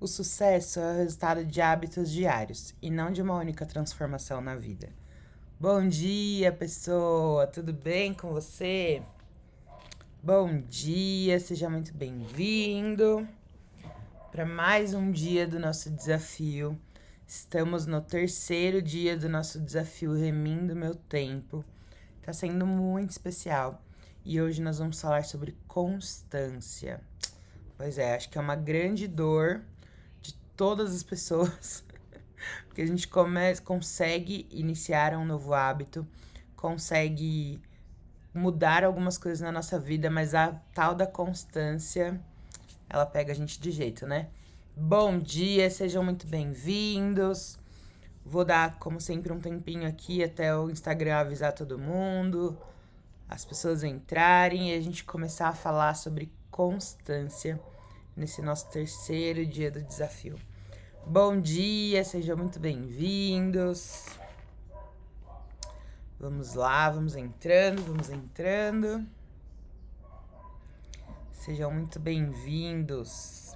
O sucesso é o resultado de hábitos diários e não de uma única transformação na vida. Bom dia, pessoa! Tudo bem com você? Bom dia, seja muito bem-vindo para mais um dia do nosso desafio. Estamos no terceiro dia do nosso desafio Remindo Meu Tempo. Tá sendo muito especial e hoje nós vamos falar sobre constância. Pois é, acho que é uma grande dor de todas as pessoas, porque a gente consegue iniciar um novo hábito, consegue mudar algumas coisas na nossa vida, mas a tal da constância, ela pega a gente de jeito, né? Bom dia, sejam muito bem-vindos. Vou dar, como sempre, um tempinho aqui até o Instagram avisar todo mundo, as pessoas entrarem e a gente começar a falar sobre constância nesse nosso terceiro dia do desafio. Bom dia, sejam muito bem-vindos. Vamos lá, vamos entrando. Sejam muito bem-vindos.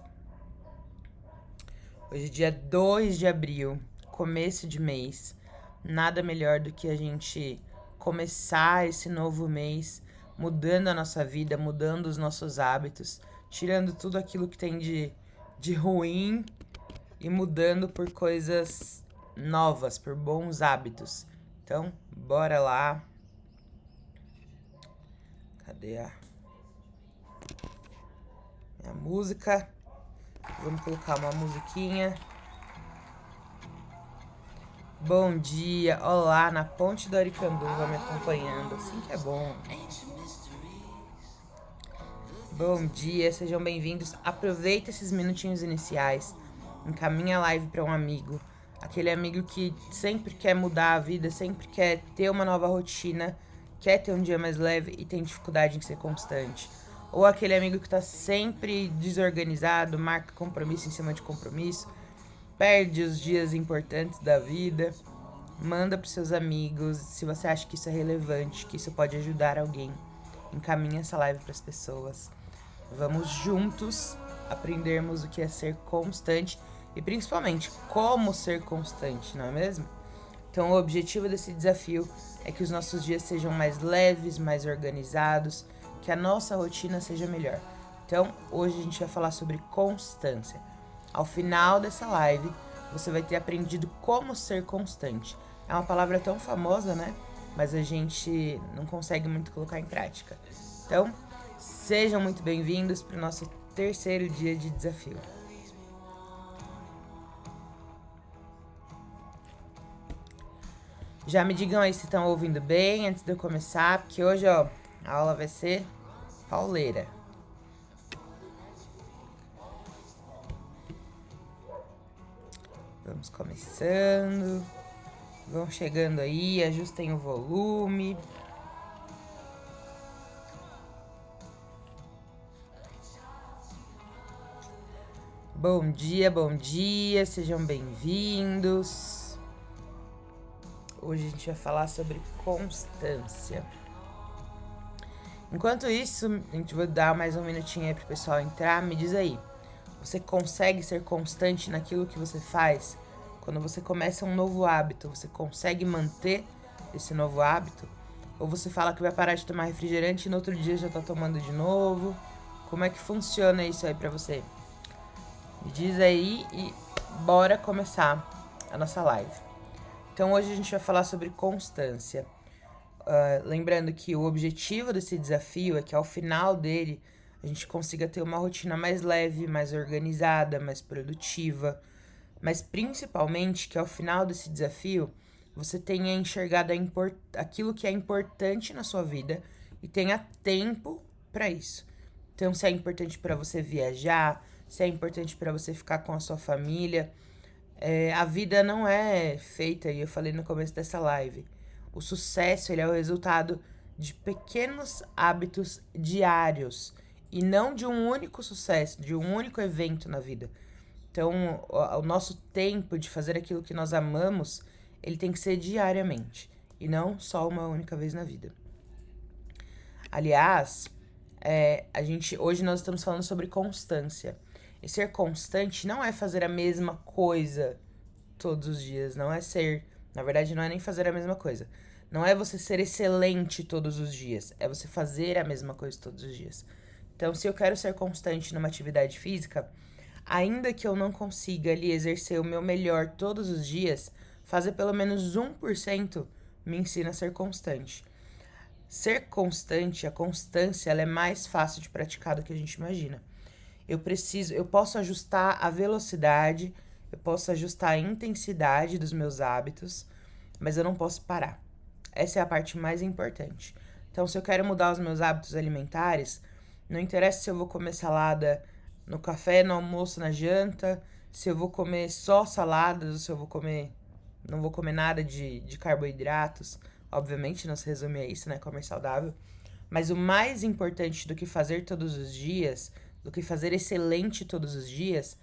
Hoje é dia 2 de abril, começo de mês. Nada melhor do que a gente começar esse novo mês mudando a nossa vida, mudando os nossos hábitos, tirando tudo aquilo que tem de ruim e mudando por coisas novas, por bons hábitos. Então, bora lá. Cadê a minha música? Vamos colocar uma musiquinha. Bom dia, olá, na Ponte do Aricanduva me acompanhando, assim que é bom. Bom dia, sejam bem-vindos. Aproveita esses minutinhos iniciais, encaminha a live para um amigo, aquele amigo que sempre quer mudar a vida, sempre quer ter uma nova rotina, quer ter um dia mais leve e tem dificuldade em ser constante. Ou aquele amigo que tá sempre desorganizado, marca compromisso em cima de compromisso, perde os dias importantes da vida. Manda pros seus amigos, se você acha que isso é relevante, que isso pode ajudar alguém. Encaminha essa live para as pessoas. Vamos juntos aprendermos o que é ser constante e principalmente como ser constante, não é mesmo? Então, o objetivo desse desafio é que os nossos dias sejam mais leves, mais organizados, que a nossa rotina seja melhor. Então, hoje a gente vai falar sobre constância. Ao final dessa live, você vai ter aprendido como ser constante. É uma palavra tão famosa, né? Mas a gente não consegue muito colocar em prática. Então, sejam muito bem-vindos para o nosso terceiro dia de desafio. Já me digam aí se estão ouvindo bem antes de eu começar, porque hoje, ó, a aula vai ser pauleira. Vamos começando. Vão chegando aí, ajustem o volume. Bom dia, sejam bem-vindos. Hoje a gente vai falar sobre constância. Enquanto isso, a gente vai dar mais um minutinho aí pro pessoal entrar. Me diz aí, você consegue ser constante naquilo que você faz? Quando você começa um novo hábito, você consegue manter esse novo hábito? Ou você fala que vai parar de tomar refrigerante e no outro dia já tá tomando de novo? Como é que funciona isso aí pra você? Me diz aí e bora começar a nossa live. Então hoje a gente vai falar sobre constância. Lembrando que o objetivo desse desafio é que ao final dele a gente consiga ter uma rotina mais leve, mais organizada, mais produtiva, mas principalmente que ao final desse desafio você tenha enxergado aquilo que é importante na sua vida e tenha tempo para isso. Então, se é importante para você viajar, se é importante para você ficar com a sua família, a vida não é feita, e eu falei no começo dessa live, o sucesso ele é o resultado de pequenos hábitos diários e não de um único sucesso, de um único evento na vida. Então, o nosso tempo de fazer aquilo que nós amamos, ele tem que ser diariamente e não só uma única vez na vida. Aliás, hoje nós estamos falando sobre constância. E ser constante não é fazer a mesma coisa todos os dias, não é ser... Na verdade, não é nem fazer a mesma coisa. Não é você ser excelente todos os dias, é você fazer a mesma coisa todos os dias. Então, se eu quero ser constante numa atividade física, ainda que eu não consiga ali exercer o meu melhor todos os dias, fazer pelo menos 1% me ensina a ser constante. Ser constante, a constância, ela é mais fácil de praticar do que a gente imagina. Eu posso ajustar a velocidade, eu posso ajustar a intensidade dos meus hábitos, mas eu não posso parar. Essa é a parte mais importante. Então, se eu quero mudar os meus hábitos alimentares, não interessa se eu vou comer salada no café, no almoço, na janta, se eu vou comer só saladas, ou se eu vou comer... Não vou comer nada de carboidratos. Obviamente, não se resume a isso, né? Comer saudável. Mas o mais importante do que fazer todos os dias, do que fazer excelente todos os dias,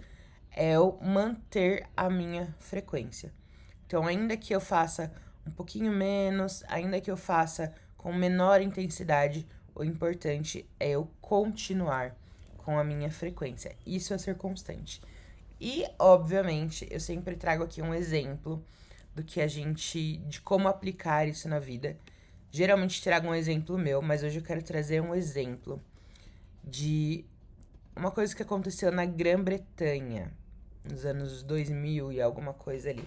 é eu manter a minha frequência. Então, ainda que eu faça um pouquinho menos, ainda que eu faça com menor intensidade, o importante é eu continuar com a minha frequência. Isso é ser constante. E, obviamente, eu sempre trago aqui um exemplo de como aplicar isso na vida. Geralmente trago um exemplo meu, mas hoje eu quero trazer um exemplo de uma coisa que aconteceu na Grã-Bretanha, nos anos 2000 e alguma coisa ali.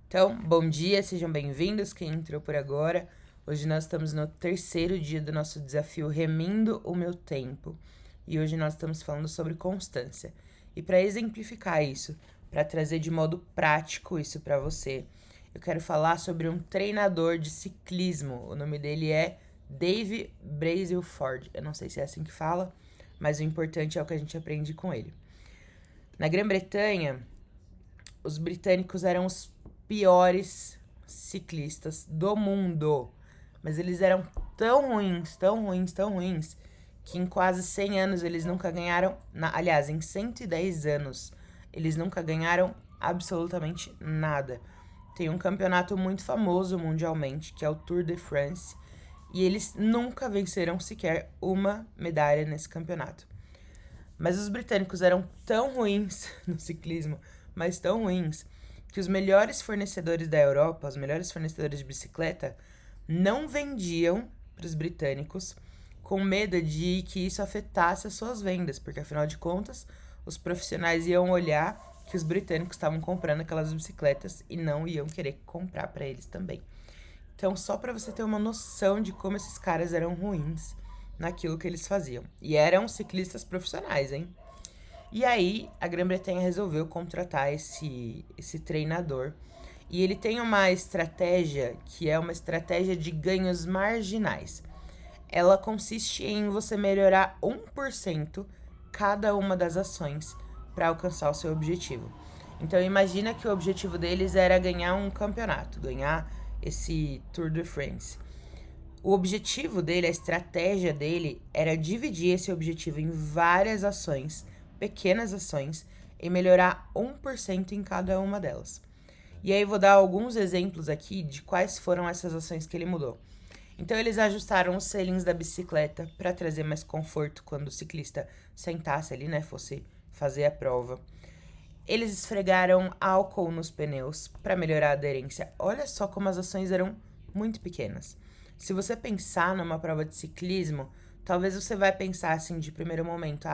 Então, bom dia, sejam bem-vindos, quem entrou por agora. Hoje nós estamos no 3º dia do nosso desafio Remindo o Meu Tempo. E hoje nós estamos falando sobre constância. E para exemplificar isso, para trazer de modo prático isso para você, eu quero falar sobre um treinador de ciclismo. O nome dele é Dave Brailsford. Eu não sei se é assim que fala, mas o importante é o que a gente aprende com ele. Na Grã-Bretanha, os britânicos eram os piores ciclistas do mundo. Mas eles eram tão ruins, que em quase 100 anos eles nunca ganharam... Aliás, em 110 anos, eles nunca ganharam absolutamente nada. Tem um campeonato muito famoso mundialmente, que é o Tour de France, e eles nunca venceram sequer uma medalha nesse campeonato. Mas os britânicos eram tão ruins no ciclismo, mas tão ruins, que os melhores fornecedores da Europa, os melhores fornecedores de bicicleta, não vendiam para os britânicos com medo de que isso afetasse as suas vendas, porque afinal de contas, os profissionais iam olhar que os britânicos estavam comprando aquelas bicicletas e não iam querer comprar para eles também. Então, só para você ter uma noção de como esses caras eram ruins naquilo que eles faziam. E eram ciclistas profissionais, hein? E aí, a Grã-Bretanha resolveu contratar esse treinador. E ele tem uma estratégia que é uma estratégia de ganhos marginais. Ela consiste em você melhorar 1% cada uma das ações para alcançar o seu objetivo. Então, imagina que o objetivo deles era ganhar um campeonato, ganhar esse Tour de France. O objetivo dele, a estratégia dele, era dividir esse objetivo em várias ações, pequenas ações, e melhorar 1% em cada uma delas. E aí vou dar alguns exemplos aqui de quais foram essas ações que ele mudou. Então eles ajustaram os selings da bicicleta para trazer mais conforto quando o ciclista sentasse ali, né, fosse fazer a prova. Eles esfregaram álcool nos pneus para melhorar a aderência. Olha só como as ações eram muito pequenas. Se você pensar numa prova de ciclismo, talvez você vai pensar assim de primeiro momento,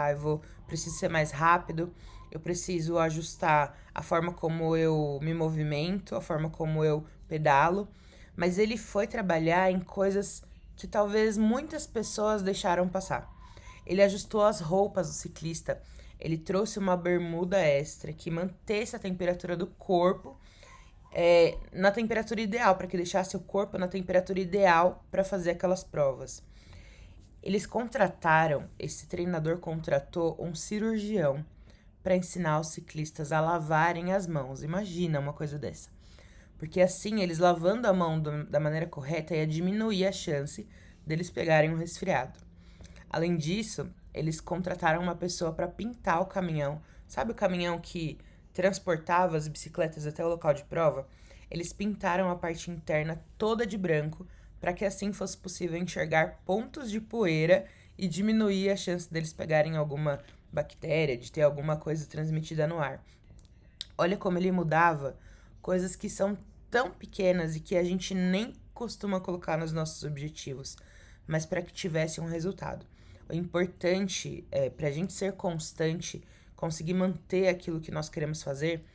preciso ser mais rápido, eu preciso ajustar a forma como eu me movimento, a forma como eu pedalo, mas ele foi trabalhar em coisas que talvez muitas pessoas deixaram passar. Ele ajustou as roupas do ciclista, ele trouxe uma bermuda extra que mantesse a temperatura do corpo na temperatura ideal, para que deixasse o corpo na temperatura ideal para fazer aquelas provas. Esse treinador contratou um cirurgião para ensinar os ciclistas a lavarem as mãos. Imagina uma coisa dessa. Porque assim, eles lavando a mão da maneira correta ia diminuir a chance deles pegarem um resfriado. Além disso, eles contrataram uma pessoa para pintar o caminhão. Sabe o caminhão que transportava as bicicletas até o local de prova? Eles pintaram a parte interna toda de branco para que assim fosse possível enxergar pontos de poeira e diminuir a chance deles pegarem alguma bactéria, de ter alguma coisa transmitida no ar. Olha como ele mudava coisas que são tão pequenas e que a gente nem costuma colocar nos nossos objetivos, mas para que tivesse um resultado. O importante é, para a gente ser constante, conseguir manter aquilo que nós queremos fazer,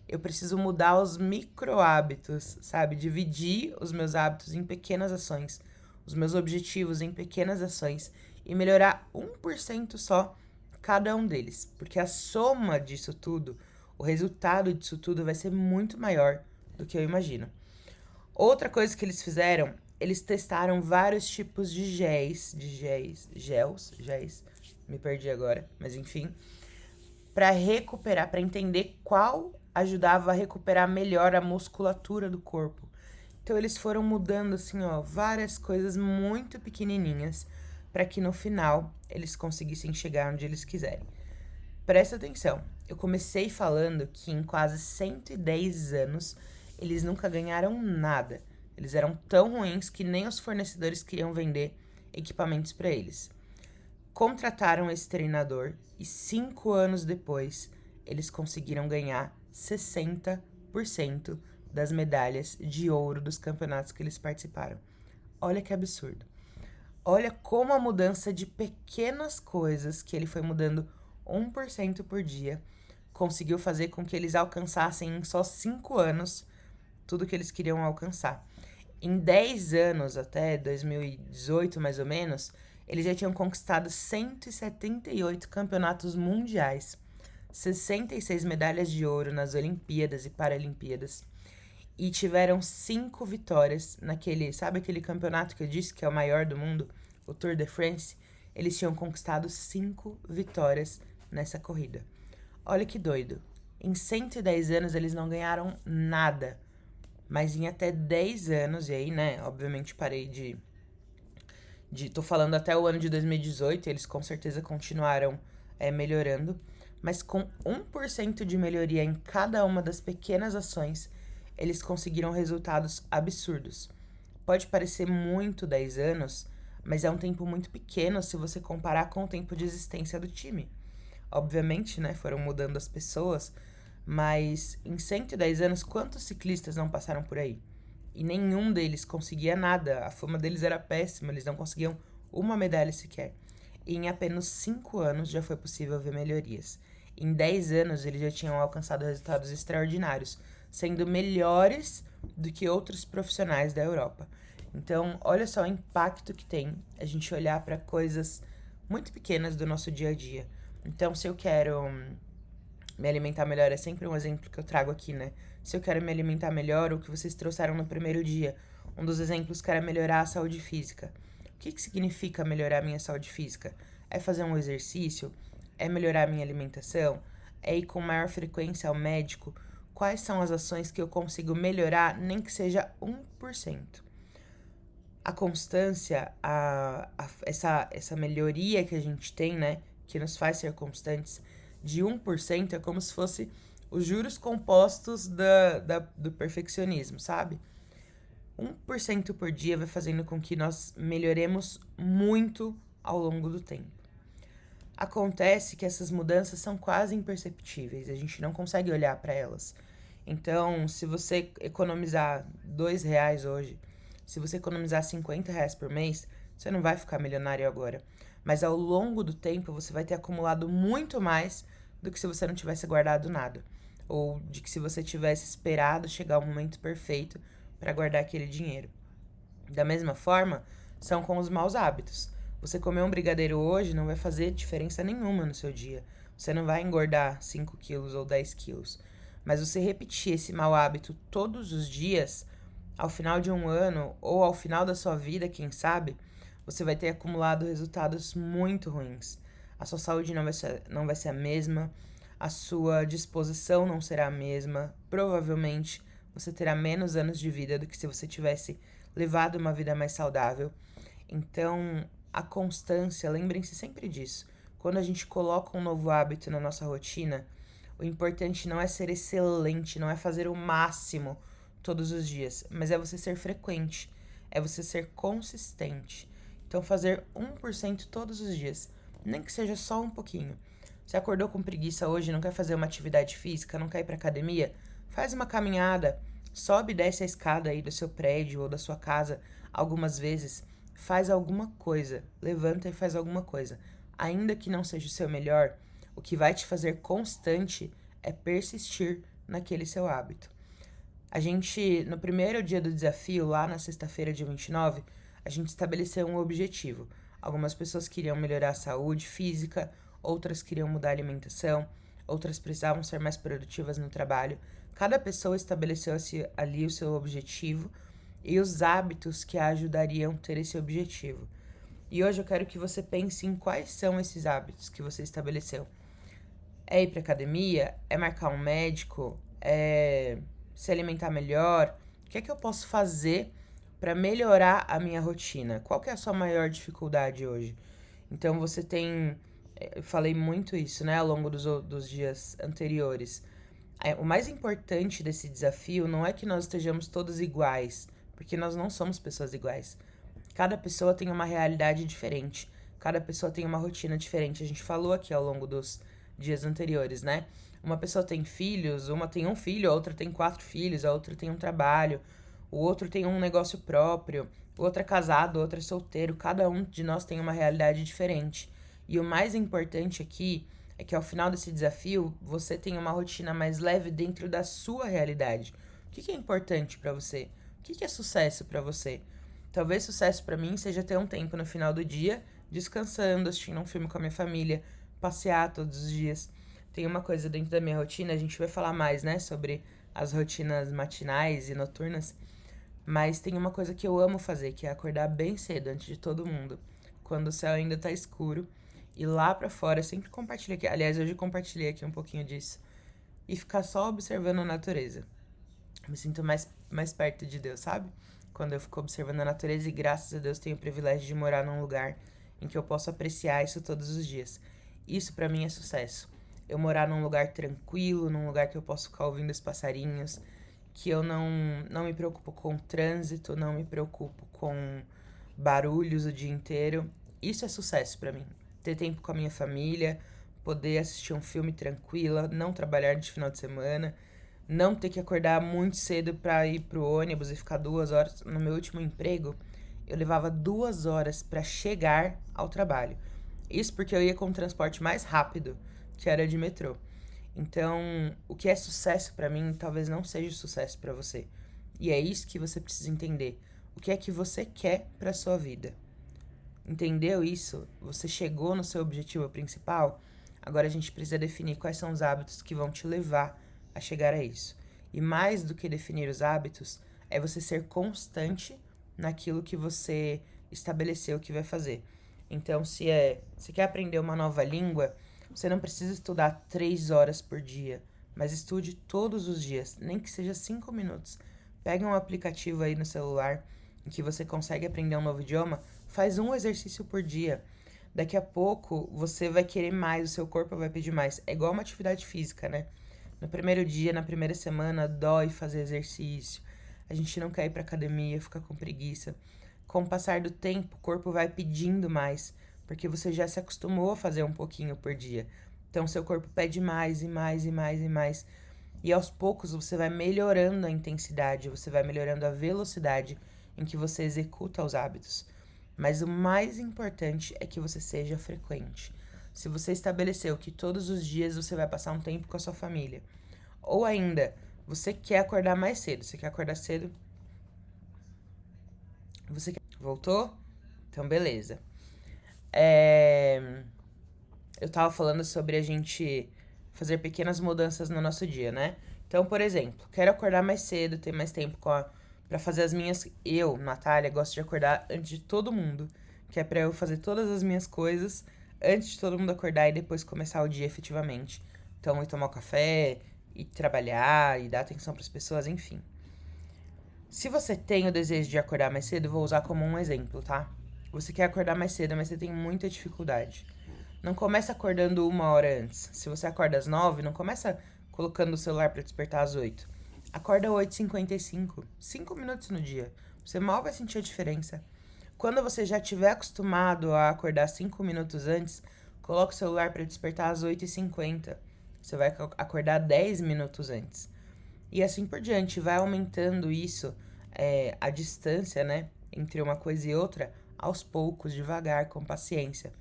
eu preciso mudar os micro hábitos, sabe? Dividir os meus hábitos em pequenas ações, os meus objetivos em pequenas ações e melhorar 1% só cada um deles, porque a soma disso tudo, o resultado disso tudo vai ser muito maior do que eu imagino. Outra coisa que eles fizeram, eles testaram vários tipos de géis, me perdi agora, mas enfim, para recuperar, para entender qual ajudava a recuperar melhor a musculatura do corpo. Então eles foram mudando assim, ó, várias coisas muito pequenininhas para que no final eles conseguissem chegar onde eles quiserem. Presta atenção, eu comecei falando que em quase 110 anos eles nunca ganharam nada. Eles eram tão ruins que nem os fornecedores queriam vender equipamentos para eles. Contrataram esse treinador e 5 anos depois eles conseguiram ganhar 60% das medalhas de ouro dos campeonatos que eles participaram. Olha que absurdo. Olha como a mudança de pequenas coisas que ele foi mudando 1% por dia conseguiu fazer com que eles alcançassem em só 5 anos tudo que eles queriam alcançar. Em 10 anos, até 2018 mais ou menos, eles já tinham conquistado 178 campeonatos mundiais, 66 medalhas de ouro nas Olimpíadas e Paralimpíadas, e tiveram 5 vitórias naquele, sabe aquele campeonato que eu disse que é o maior do mundo, o Tour de France? Eles tinham conquistado 5 vitórias nessa corrida. Olha que doido. Em 110 anos eles não ganharam nada, mas em até 10 anos, e aí, né, obviamente parei tô falando até o ano de 2018, eles com certeza continuaram melhorando, mas com 1% de melhoria em cada uma das pequenas ações, eles conseguiram resultados absurdos. Pode parecer muito 10 anos, mas é um tempo muito pequeno se você comparar com o tempo de existência do time. Obviamente, né, foram mudando as pessoas, mas em 110 anos, quantos ciclistas não passaram por aí? E nenhum deles conseguia nada, a fama deles era péssima, eles não conseguiam uma medalha sequer. E em apenas 5 anos já foi possível ver melhorias. Em 10 anos eles já tinham alcançado resultados extraordinários, sendo melhores do que outros profissionais da Europa. Então, olha só o impacto que tem a gente olhar para coisas muito pequenas do nosso dia a dia. Então, se eu quero me alimentar melhor, é sempre um exemplo que eu trago aqui, né? Se eu quero me alimentar melhor, o que vocês trouxeram no primeiro dia, um dos exemplos que era melhorar a saúde física. O que significa melhorar a minha saúde física? É fazer um exercício? É melhorar a minha alimentação? É ir com maior frequência ao médico? Quais são as ações que eu consigo melhorar, nem que seja 1%? A constância, essa melhoria que a gente tem, né, que nos faz ser constantes, de 1% é como se fosse os juros compostos do perfeccionismo, sabe? 1% por dia vai fazendo com que nós melhoremos muito ao longo do tempo. Acontece que essas mudanças são quase imperceptíveis, a gente não consegue olhar para elas. Então, se você economizar R$ 2 hoje, se você economizar R$ 50 por mês, você não vai ficar milionário agora. Mas ao longo do tempo, você vai ter acumulado muito mais do que se você não tivesse guardado nada. Ou de que se você tivesse esperado chegar o momento perfeito para guardar aquele dinheiro. Da mesma forma, são com os maus hábitos. Você comer um brigadeiro hoje não vai fazer diferença nenhuma no seu dia. Você não vai engordar 5 quilos ou 10 quilos. Mas você repetir esse mau hábito todos os dias, ao final de um ano ou ao final da sua vida, quem sabe, você vai ter acumulado resultados muito ruins. A sua saúde não vai ser a mesma, a sua disposição não será a mesma, provavelmente você terá menos anos de vida do que se você tivesse levado uma vida mais saudável. Então, a constância, lembrem-se sempre disso. Quando a gente coloca um novo hábito na nossa rotina, o importante não é ser excelente, não é fazer o máximo todos os dias, mas é você ser frequente, é você ser consistente. Então, fazer 1% todos os dias, nem que seja só um pouquinho. Você acordou com preguiça hoje, não quer fazer uma atividade física, não quer ir pra academia? Faz uma caminhada, sobe e desce a escada aí do seu prédio ou da sua casa algumas vezes. Faz alguma coisa, levanta e faz alguma coisa. Ainda que não seja o seu melhor, o que vai te fazer constante é persistir naquele seu hábito. A gente, no primeiro dia do desafio, lá na sexta-feira, dia 29, a gente estabeleceu um objetivo. Algumas pessoas queriam melhorar a saúde física, outras queriam mudar a alimentação, outras precisavam ser mais produtivas no trabalho. Cada pessoa estabeleceu ali o seu objetivo e os hábitos que a ajudariam a ter esse objetivo. E hoje eu quero que você pense em quais são esses hábitos que você estabeleceu. É ir para academia? É marcar um médico? É se alimentar melhor? O que é que eu posso fazer para melhorar a minha rotina? Qual que é a sua maior dificuldade hoje? Então você tem, eu falei muito isso, né, ao longo dos dias anteriores. O mais importante desse desafio não é que nós estejamos todos iguais, porque nós não somos pessoas iguais. Cada pessoa tem uma realidade diferente, cada pessoa tem uma rotina diferente. A gente falou aqui ao longo dos dias anteriores, né? Uma pessoa tem filhos, uma tem um filho, a outra tem 4 filhos, a outra tem um trabalho, o outro tem um negócio próprio, o outro é casado, o outro é solteiro. Cada um de nós tem uma realidade diferente. E o mais importante aqui é que ao final desse desafio, você tenha uma rotina mais leve dentro da sua realidade. O que é importante pra você? O que é sucesso pra você? Talvez sucesso pra mim seja ter um tempo no final do dia, descansando, assistindo um filme com a minha família, passear todos os dias. Tem uma coisa dentro da minha rotina, a gente vai falar mais, né, sobre as rotinas matinais e noturnas, mas tem uma coisa que eu amo fazer, que é acordar bem cedo, antes de todo mundo, quando o céu ainda tá escuro, e lá pra fora, eu sempre compartilho aqui, aliás, hoje eu compartilhei aqui um pouquinho disso, e ficar só observando a natureza. Me sinto mais perto de Deus, sabe? Quando eu fico observando a natureza, e graças a Deus tenho o privilégio de morar num lugar em que eu posso apreciar isso todos os dias. Isso pra mim é sucesso. Eu morar num lugar tranquilo, num lugar que eu posso ficar ouvindo os passarinhos, que eu não me preocupo com trânsito, não me preocupo com barulhos o dia inteiro. Isso é sucesso pra mim. Ter tempo com a minha família, poder assistir um filme tranquila, não trabalhar de final de semana, não ter que acordar muito cedo pra ir pro ônibus e ficar 2 horas. No meu último emprego, eu levava 2 horas pra chegar ao trabalho. Isso porque eu ia com o transporte mais rápido, que era de metrô. Então, o que é sucesso pra mim talvez não seja sucesso pra você. E é isso que você precisa entender. O que é que você quer pra sua vida? Entendeu isso? Você chegou no seu objetivo principal? Agora a gente precisa definir quais são os hábitos que vão te levar a chegar a isso. E mais do que definir os hábitos, é você ser constante naquilo que você estabeleceu que vai fazer. Então, se quer aprender uma nova língua, você não precisa estudar 3 horas por dia, mas estude todos os dias, nem que seja 5 minutos. Pega um aplicativo aí no celular em que você consegue aprender um novo idioma, faz um exercício por dia. Daqui a pouco você vai querer mais, o seu corpo vai pedir mais. É igual uma atividade física, né? No primeiro dia, na primeira semana, dói fazer exercício. A gente não quer ir pra academia, fica com preguiça. Com o passar do tempo, o corpo vai pedindo mais, porque você já se acostumou a fazer um pouquinho por dia. Então, seu corpo pede mais e mais e mais e mais. E aos poucos você vai melhorando a intensidade, você vai melhorando a velocidade em que você executa os hábitos. Mas o mais importante é que você seja frequente. Se você estabeleceu que todos os dias você vai passar um tempo com a sua família, ou ainda você quer acordar mais cedo, você quer acordar cedo, você quer... Voltou? Então, beleza. Eu tava falando sobre a gente fazer pequenas mudanças no nosso dia, né? Então, por exemplo, quero acordar mais cedo, ter mais tempo pra fazer as minhas... Eu, Natália, gosto de acordar antes de todo mundo, que é pra eu fazer todas as minhas coisas antes de todo mundo acordar e depois começar o dia efetivamente. Então, ir tomar um café, ir trabalhar, e dar atenção pras pessoas, enfim. Se você tem o desejo de acordar mais cedo, eu vou usar como um exemplo, tá? Você quer acordar mais cedo, mas você tem muita dificuldade. Não começa acordando 1 hora antes. Se você acorda às 9, não começa colocando o celular pra despertar às 8. Acorda 8h55. 5 minutos no dia. Você mal vai sentir a diferença. Quando você já estiver acostumado a acordar 5 minutos antes, Coloca o celular para despertar às 8h50. Você vai acordar 10 minutos antes. E assim por diante, vai aumentando isso, a distância, né, entre uma coisa e outra, aos poucos, devagar, com paciência.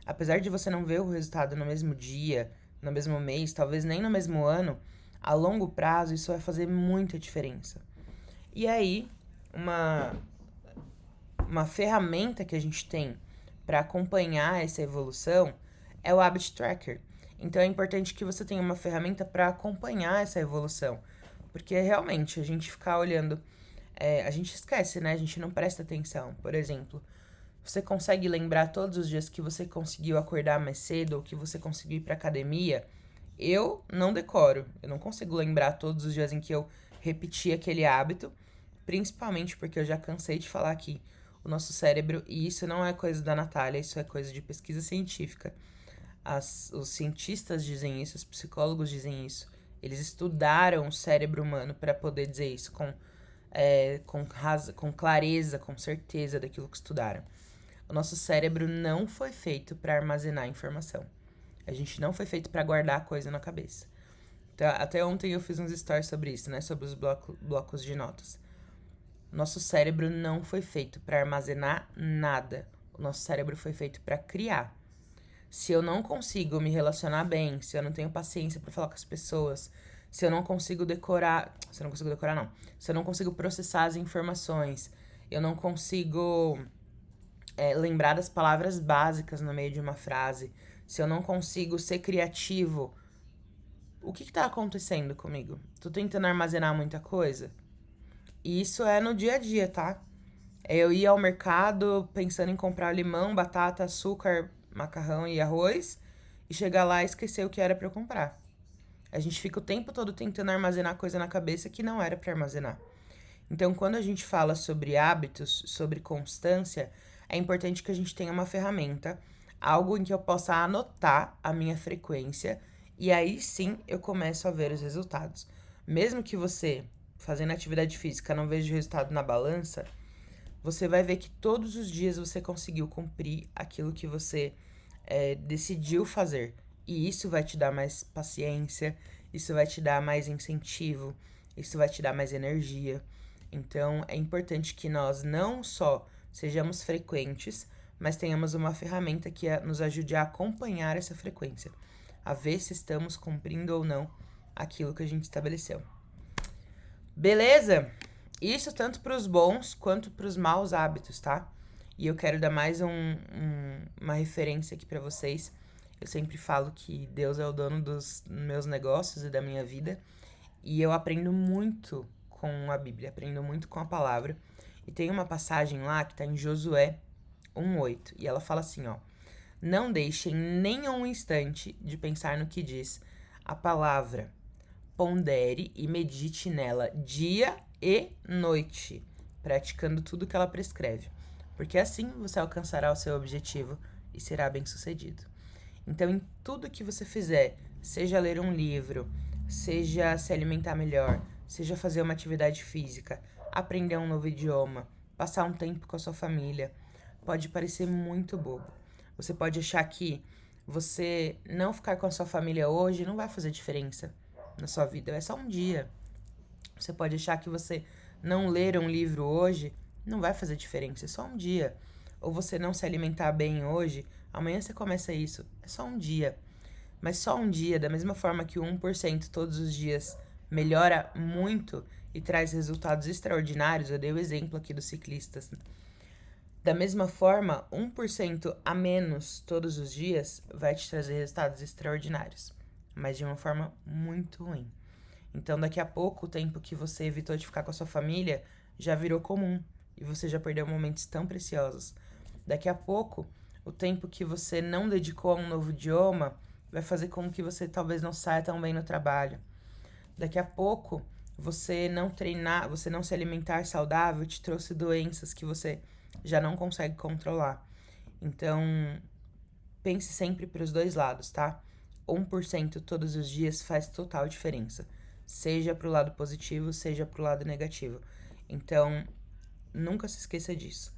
Apesar de você não ver o resultado no mesmo dia, no mesmo mês, talvez nem no mesmo ano, a longo prazo isso vai fazer muita diferença. E aí, uma ferramenta que a gente tem para acompanhar essa evolução é o Habit Tracker. Então é importante que você tenha uma ferramenta para acompanhar essa evolução, porque realmente a gente ficar olhando, a gente esquece, né? A gente não presta atenção. Por exemplo, você consegue lembrar todos os dias que você conseguiu acordar mais cedo ou que você conseguiu ir para academia? Eu não decoro. Eu não consigo lembrar todos os dias em que eu repeti aquele hábito, principalmente porque eu já cansei de falar aqui. O nosso cérebro, e isso não é coisa da Natália, isso é coisa de pesquisa científica. Os cientistas dizem isso, os psicólogos dizem isso. Eles estudaram o cérebro humano para poder dizer isso com clareza, com certeza daquilo que estudaram. O nosso cérebro não foi feito para armazenar informação. A gente não foi feito para guardar coisa na cabeça. Então, até ontem eu fiz uns stories sobre isso, né? Sobre os blocos de notas. Nosso cérebro não foi feito para armazenar nada. O nosso cérebro foi feito para criar. Se eu não consigo me relacionar bem, se eu não tenho paciência para falar com as pessoas, se eu não consigo decorar, se eu não consigo processar as informações, eu não consigo lembrar das palavras básicas no meio de uma frase, se eu não consigo ser criativo, o que tá acontecendo comigo? Tô tentando armazenar muita coisa? E isso é no dia a dia, tá? Eu ia ao mercado pensando em comprar limão, batata, açúcar, macarrão e arroz e chegar lá e esquecer o que era pra eu comprar. A gente fica o tempo todo tentando armazenar coisa na cabeça que não era pra armazenar. Então, quando a gente fala sobre hábitos, sobre constância, é importante que a gente tenha uma ferramenta, algo em que eu possa anotar a minha frequência e aí sim eu começo a ver os resultados. Mesmo que você, fazendo atividade física, não veja o resultado na balança, você vai ver que todos os dias você conseguiu cumprir aquilo que você decidiu fazer. E isso vai te dar mais paciência, isso vai te dar mais incentivo, isso vai te dar mais energia. Então, é importante que nós não só sejamos frequentes, mas tenhamos uma ferramenta que nos ajude a acompanhar essa frequência, a ver se estamos cumprindo ou não aquilo que a gente estabeleceu. Beleza? Isso tanto para os bons quanto para os maus hábitos, tá? E eu quero dar mais uma referência aqui para vocês. Eu sempre falo que Deus é o dono dos meus negócios e da minha vida. E eu aprendo muito com a Bíblia, aprendo muito com a palavra. E tem uma passagem lá que tá em Josué 1:8. E ela fala assim, ó. Não deixem nem um instante de pensar no que diz a palavra. Pondere e medite nela dia e noite, praticando tudo que ela prescreve. Porque assim você alcançará o seu objetivo e será bem-sucedido. Então, em tudo que você fizer, seja ler um livro, seja se alimentar melhor, seja fazer uma atividade física, aprender um novo idioma, passar um tempo com a sua família, pode parecer muito bobo. Você pode achar que você não ficar com a sua família hoje não vai fazer diferença na sua vida, é só um dia. Você pode achar que você não ler um livro hoje não vai fazer diferença, é só um dia. Ou você não se alimentar bem hoje, amanhã você começa isso, é só um dia. Mas só um dia, da mesma forma que o 1% todos os dias melhora muito e traz resultados extraordinários, eu dei o exemplo aqui dos ciclistas. Da mesma forma, 1% a menos todos os dias vai te trazer resultados extraordinários, mas de uma forma muito ruim. Então, daqui a pouco, o tempo que você evitou de ficar com a sua família já virou comum e você já perdeu momentos tão preciosos. Daqui a pouco, o tempo que você não dedicou a um novo idioma vai fazer com que você talvez não saia tão bem no trabalho. Daqui a pouco, você não treinar, você não se alimentar saudável te trouxe doenças que você já não consegue controlar. Então, pense sempre para os dois lados, tá? 1% todos os dias faz total diferença. Seja pro lado positivo, seja pro lado negativo. Então, nunca se esqueça disso.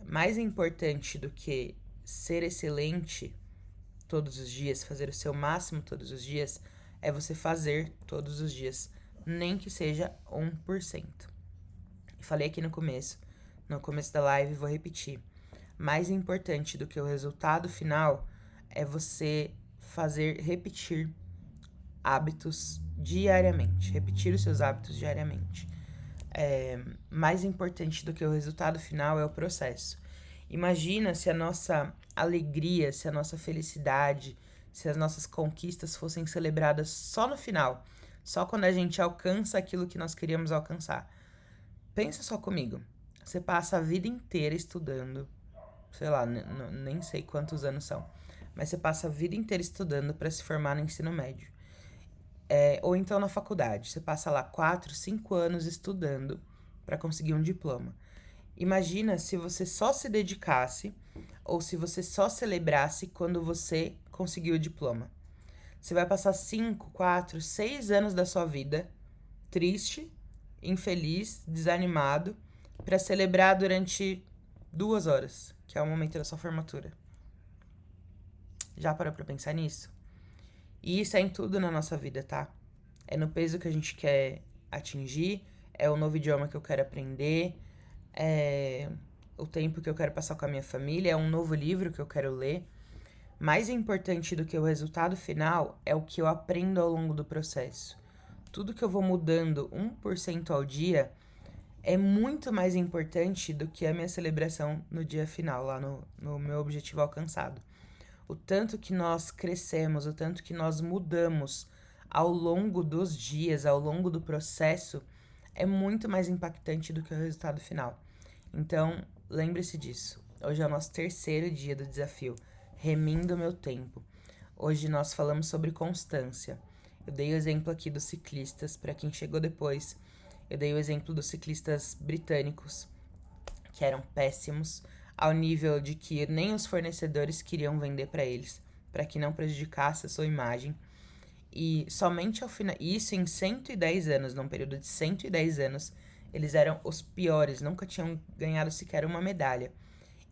Mais importante do que ser excelente todos os dias, fazer o seu máximo todos os dias, é você fazer todos os dias, nem que seja 1%. E falei aqui no começo da live, vou repetir. Mais importante do que o resultado final é você repetir hábitos diariamente, repetir os seus hábitos diariamente. Mais importante do que o resultado final é o processo. Imagina se a nossa alegria, se a nossa felicidade, se as nossas conquistas fossem celebradas só no final, só quando a gente alcança aquilo que nós queríamos alcançar. Pensa só comigo, você passa a vida inteira estudando, sei lá, nem sei quantos anos são, mas você passa a vida inteira estudando para se formar no ensino médio. Ou então na faculdade, você passa lá 4, 5 anos estudando para conseguir um diploma. Imagina se você só se dedicasse ou se você só celebrasse quando você conseguiu o diploma. Você vai passar 5, 4, 6 anos da sua vida triste, infeliz, desanimado, para celebrar durante 2 horas, que é o momento da sua formatura. Já parou pra pensar nisso? E isso é em tudo na nossa vida, tá? É no peso que a gente quer atingir, é o novo idioma que eu quero aprender, é o tempo que eu quero passar com a minha família, é um novo livro que eu quero ler. Mais importante do que o resultado final é o que eu aprendo ao longo do processo. Tudo que eu vou mudando 1% ao dia é muito mais importante do que a minha celebração no dia final, lá no meu objetivo alcançado. O tanto que nós crescemos, o tanto que nós mudamos ao longo dos dias, ao longo do processo, é muito mais impactante do que o resultado final. Então, lembre-se disso. Hoje é o nosso 3º dia do desafio, Remindo Meu Tempo. Hoje nós falamos sobre constância. Eu dei o exemplo aqui dos ciclistas, para quem chegou depois. Eu dei o exemplo dos ciclistas britânicos, que eram péssimos, ao nível de que nem os fornecedores queriam vender para eles, para que não prejudicasse a sua imagem. E somente ao final, isso em 110 anos, num período de 110 anos, eles eram os piores, nunca tinham ganhado sequer uma medalha.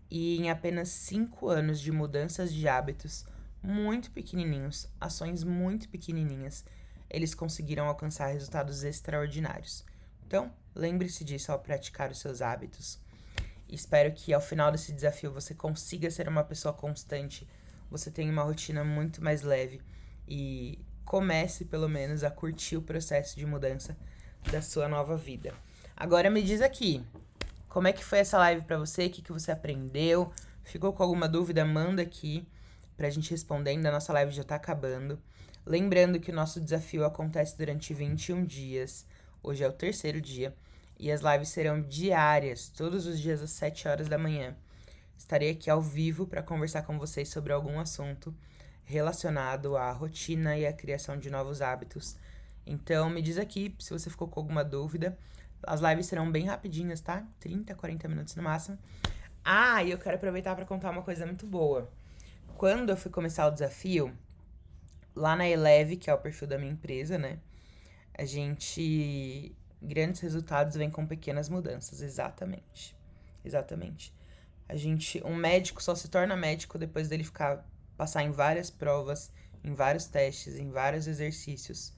E em apenas 5 anos de mudanças de hábitos muito pequenininhos, ações muito pequenininhas, eles conseguiram alcançar resultados extraordinários. Então, lembre-se disso ao praticar os seus hábitos. Espero que ao final desse desafio você consiga ser uma pessoa constante, você tenha uma rotina muito mais leve e comece pelo menos a curtir o processo de mudança da sua nova vida. Agora me diz aqui, como é que foi essa live pra você? O que você aprendeu? Ficou com alguma dúvida? Manda aqui pra gente responder, ainda a nossa live já tá acabando. Lembrando que o nosso desafio acontece durante 21 dias, hoje é o 3º dia. E as lives serão diárias, todos os dias às 7 horas da manhã. Estarei aqui ao vivo para conversar com vocês sobre algum assunto relacionado à rotina e à criação de novos hábitos. Então, me diz aqui se você ficou com alguma dúvida. As lives serão bem rapidinhas, tá? 30, 40 minutos no máximo. E eu quero aproveitar para contar uma coisa muito boa. Quando eu fui começar o desafio, lá na Eleve, que é o perfil da minha empresa, né? Grandes resultados vêm com pequenas mudanças, exatamente. Um médico só se torna médico depois dele passar em várias provas, em vários testes, em vários exercícios.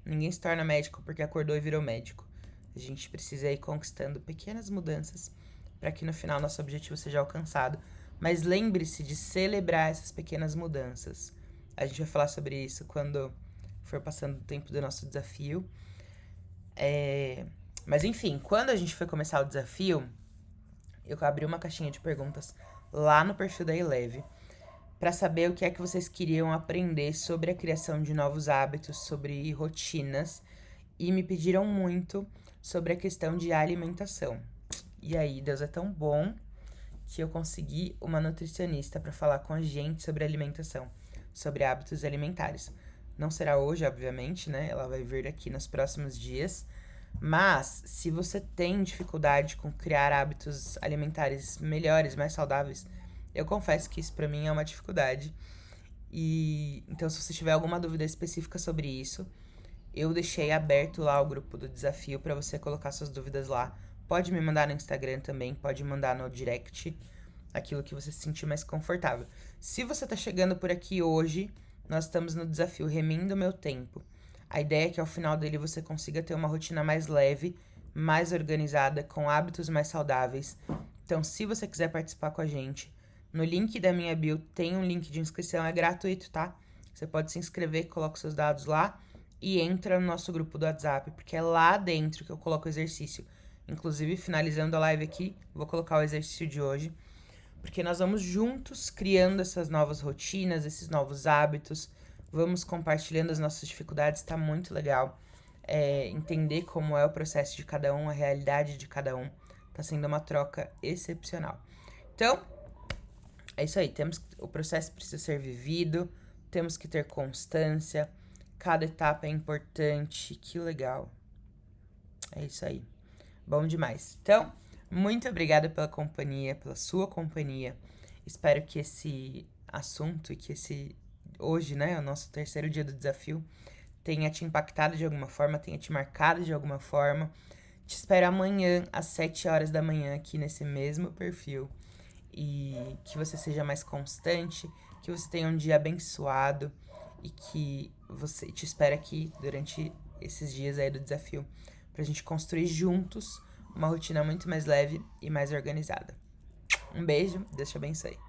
Ninguém se torna médico porque acordou e virou médico. A gente precisa ir conquistando pequenas mudanças para que no final nosso objetivo seja alcançado. Mas lembre-se de celebrar essas pequenas mudanças. A gente vai falar sobre isso quando for passando o tempo do nosso desafio. Mas enfim, quando a gente foi começar o desafio, eu abri uma caixinha de perguntas lá no perfil da Eleve para saber o que é que vocês queriam aprender sobre a criação de novos hábitos, sobre rotinas, e me pediram muito sobre a questão de alimentação. E aí, Deus é tão bom que eu consegui uma nutricionista para falar com a gente sobre alimentação, sobre hábitos alimentares. Não será hoje, obviamente, né? Ela vai vir aqui nos próximos dias. Mas, se você tem dificuldade com criar hábitos alimentares melhores, mais saudáveis, eu confesso que isso pra mim é uma dificuldade. Então, se você tiver alguma dúvida específica sobre isso, eu deixei aberto lá o grupo do desafio para você colocar suas dúvidas lá. Pode me mandar no Instagram também, pode mandar no direct. aquilo que você se sentir mais confortável. Se você tá chegando por aqui hoje, nós estamos no desafio Remindo Meu Tempo. A ideia é que ao final dele você consiga ter uma rotina mais leve, mais organizada, com hábitos mais saudáveis. Então, se você quiser participar com a gente, no link da minha bio tem um link de inscrição, é gratuito, tá? Você pode se inscrever, coloca os seus dados lá e entra no nosso grupo do WhatsApp, porque é lá dentro que eu coloco o exercício. Inclusive, finalizando a live aqui, vou colocar o exercício de hoje, porque nós vamos juntos criando essas novas rotinas, esses novos hábitos, vamos compartilhando as nossas dificuldades, tá muito legal. Entender como é o processo de cada um, a realidade de cada um, tá sendo uma troca excepcional. Então, é isso aí, o processo precisa ser vivido, temos que ter constância, cada etapa é importante, que legal. É isso aí, bom demais. Então, muito obrigada pela companhia, pela sua companhia. Espero que esse assunto e que hoje, né, o nosso terceiro dia do desafio, tenha te impactado de alguma forma, tenha te marcado de alguma forma. Te espero amanhã, às 7 horas da manhã, aqui nesse mesmo perfil. E que você seja mais constante, que você tenha um dia abençoado e que você te espera aqui durante esses dias aí do desafio, pra gente construir juntos uma rotina muito mais leve e mais organizada. Um beijo, Deus te abençoe.